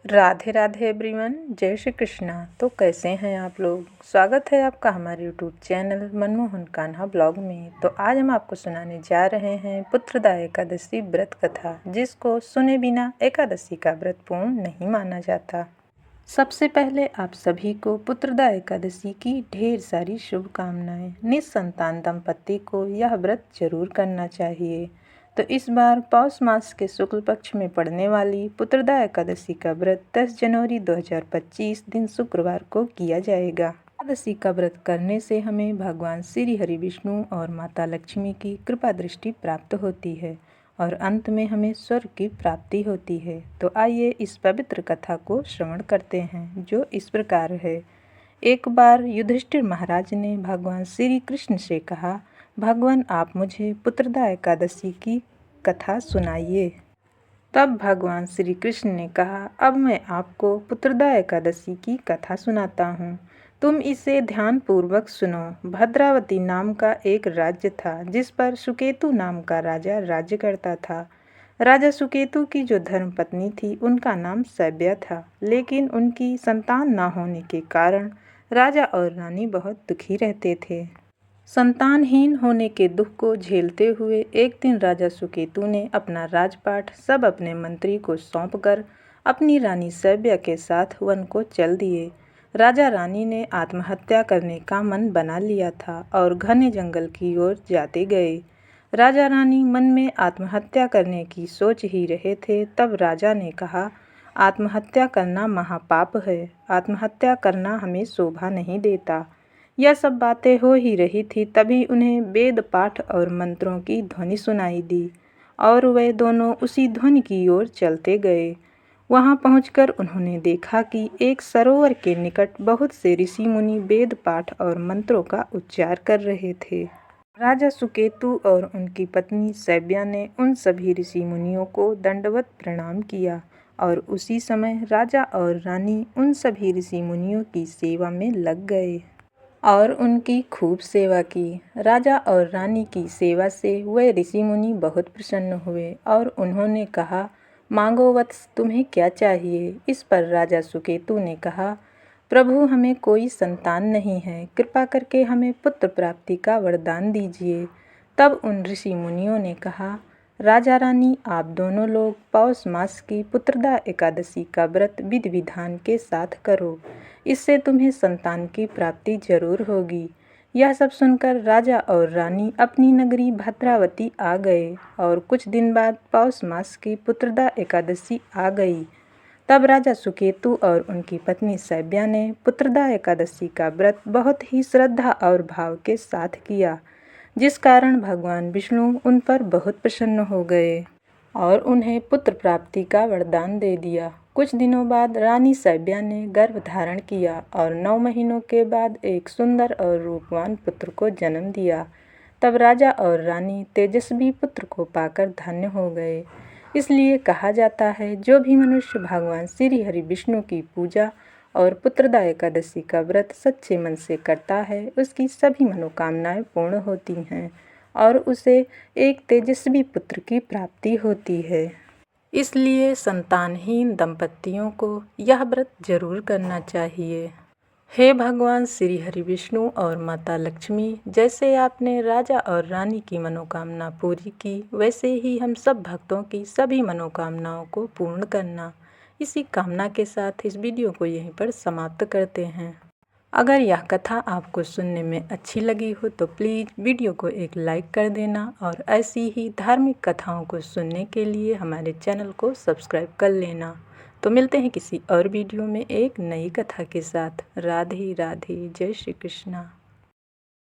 Radhe Radhe everyone, जय श्री कृष्णा। तो कैसे हैं आप लोग। स्वागत है आपका हमारे YouTube channel Manmohan Kanha blog में। तो आज हम आपको सुनाने जा रहे हैं पुत्रदा एकादशी व्रत कथा, जिसको सुने बिना एकादशी का व्रत पूर्ण नहीं माना जाता। सबसे पहले आप सभी को पुत्रदा एकादशी की ढेर सारी शुभकामनाएं। निसंतान दंपति को यह व्रत जरूर करना चाहिए। तो इस बार पौष मास के शुक्ल पक्ष में पड़ने वाली पुत्रदा एकादशी का व्रत 10 जनवरी 2025 दिन शुक्रवार को किया जाएगा। एकादशी का व्रत करने से हमें भगवान श्री हरि विष्णु और माता लक्ष्मी की कृपा दृष्टि प्राप्त होती है और अंत में हमें स्वर्ग की प्राप्ति होती है। तो आइए इस पवित्र कथा को श्रवण करते हैं, जो इस प्रकार है। एक बार युधिष्ठिर महाराज ने भगवान श्री कृष्ण से कहा, भगवान आप मुझे पुत्रदा एकादशी की कथा सुनाइए। तब भगवान श्री कृष्ण ने कहा, अब मैं आपको पुत्रदा एकादशी की कथा सुनाता हूँ। तुम इसे ध्यान पूर्वक सुनो। भद्रावती नाम का एक राज्य था, जिस पर सुकेतु नाम का राजा राज्य करता था। राजा सुकेतु की जो धर्मपत्नी थी, उनका नाम सैब्या था, लेकिन उनकी संतान न होने के कारण राजा और रानी बहुत दुखी रहते थे। संतानहीन होने के दुख को झेलते हुए एक दिन राजा सुकेतु ने अपना राजपाट सब अपने मंत्री को सौंपकर अपनी रानी सैब्या के साथ वन को चल दिए। राजा रानी ने आत्महत्या करने का मन बना लिया था और घने जंगल की ओर जाते गए। राजा रानी मन में आत्महत्या करने की सोच ही रहे थे, तब राजा ने कहा, आत्महत्या करना महापाप है। आत्महत्या करना हमें शोभा नहीं देता। यह सब बातें हो ही रही थी, तभी उन्हें वेद पाठ और मंत्रों की ध्वनि सुनाई दी और वे दोनों उसी ध्वनि की ओर चलते गए। वहां पहुंचकर उन्होंने देखा कि एक सरोवर के निकट बहुत से ऋषि मुनि वेद पाठ और मंत्रों का उच्चार कर रहे थे। राजा सुकेतु और उनकी पत्नी सैब्या ने उन सभी ऋषि मुनियों को दंडवत प्रणाम किया और उसी समय राजा और रानी उन सभी ऋषि मुनियों की सेवा में लग गए और उनकी खूब सेवा की। राजा और रानी की सेवा से वे ऋषि मुनि बहुत प्रसन्न हुए और उन्होंने कहा, मांगो वत्स, तुम्हें क्या चाहिए। इस पर राजा सुकेतु ने कहा, प्रभु हमें कोई संतान नहीं है, कृपा करके हमें पुत्र प्राप्ति का वरदान दीजिए। तब उन ऋषि मुनियों ने कहा, राजा रानी आप दोनों लोग पौष मास की पुत्रदा एकादशी का व्रत विधि विधान के साथ करो, इससे तुम्हें संतान की प्राप्ति जरूर होगी। यह सब सुनकर राजा और रानी अपनी नगरी भद्रावती आ गए और कुछ दिन बाद पौष मास की पुत्रदा एकादशी आ गई। तब राजा सुकेतु और उनकी पत्नी सैब्या ने पुत्रदा एकादशी का व्रत बहुत ही श्रद्धा और भाव के साथ किया, जिस कारण भगवान विष्णु उन पर बहुत प्रसन्न हो गए और उन्हें पुत्र प्राप्ति का वरदान दे दिया। कुछ दिनों बाद रानी सैब्या ने गर्भ धारण किया और 9 महीनों के बाद एक सुंदर और रूपवान पुत्र को जन्म दिया। तब राजा और रानी तेजस्वी पुत्र को पाकर धन्य हो गए। इसलिए कहा जाता है, जो भी मनुष्य भगवान श्री हरि विष्णु की पूजा और पुत्रदा एकादशी का व्रत सच्चे मन से करता है, उसकी सभी मनोकामनाएं पूर्ण होती हैं और उसे एक तेजस्वी पुत्र की प्राप्ति होती है। इसलिए संतानहीन दंपतियों को यह व्रत जरूर करना चाहिए। हे भगवान श्री हरि विष्णु और माता लक्ष्मी, जैसे आपने राजा और रानी की मनोकामना पूरी की, वैसे ही हम सब भक्तों की सभी मनोकामनाओं को पूर्ण करना। इसी कामना के साथ इस वीडियो को यहीं पर समाप्त करते हैं। अगर यह कथा आपको सुनने में अच्छी लगी हो तो प्लीज़ वीडियो को एक लाइक कर देना और ऐसी ही धार्मिक कथाओं को सुनने के लिए हमारे चैनल को सब्सक्राइब कर लेना। तो मिलते हैं किसी और वीडियो में एक नई कथा के साथ। राधे राधे, जय श्री कृष्णा।